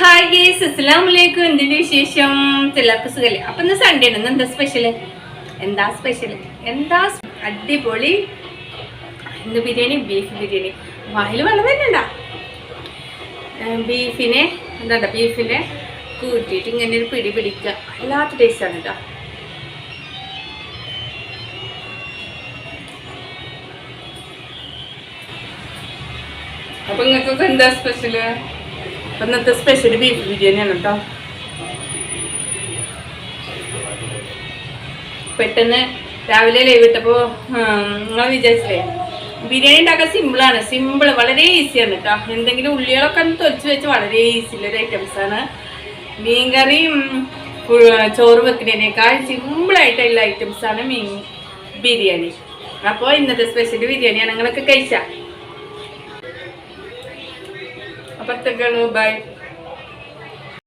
Hi guys, അസ്സലാമലൈക്കും. എന്തിന്റെ വിശേഷം? എല്ലാവർക്കും സുഖല്ലേ? അപ്പൊ ഇന്ന് സൺഡേ ആണ്. എന്താ സ്പെഷ്യല്? എന്താ അടിപൊളി ഇന്ന് ബിരിയാണി, ബീഫ് ബിരിയാണി. വായിൽ വെള്ളം തന്നെയുണ്ടാ. ബീഫിനെ കൂട്ടിയിട്ട് ഇങ്ങനെ ഒരു പിടി പിടിക്കുക. വല്ലാത്ത ടേസ്റ്റാണ് കേട്ടോ. അപ്പൊ നിങ്ങൾക്കൊക്കെ എന്താ സ്പെഷ്യല്? ഇന്നത്തെ സ്പെഷ്യൽ ബീഫ് ബിരിയാണിയാണ് കേട്ടോ. പെട്ടെന്ന് രാവിലെ ലൈവ് ഇട്ടപ്പോൾ നിങ്ങൾ വിചാരിച്ചില്ലേ, ബിരിയാണി ഉണ്ടാക്കാൻ സിമ്പിൾ വളരെ ഈസിയാണ് കേട്ടോ. എന്തെങ്കിലും ഉള്ളികളൊക്കെ ഒന്ന് തൊലിച്ച് വെച്ച് വളരെ ഈസിയുള്ളൊരു ഐറ്റംസാണ്. മീൻകറിയും ചോറ് വെക്കുന്നതിനേക്കാൾ സിമ്പിളായിട്ടുള്ള ഐറ്റംസാണ് ബിരിയാണി. അപ്പോൾ ഇന്നത്തെ സ്പെഷ്യൽ ബിരിയാണിയാണ്. നിങ്ങളൊക്കെ കഴിച്ചാ? അപ്പോൾ ബൈ.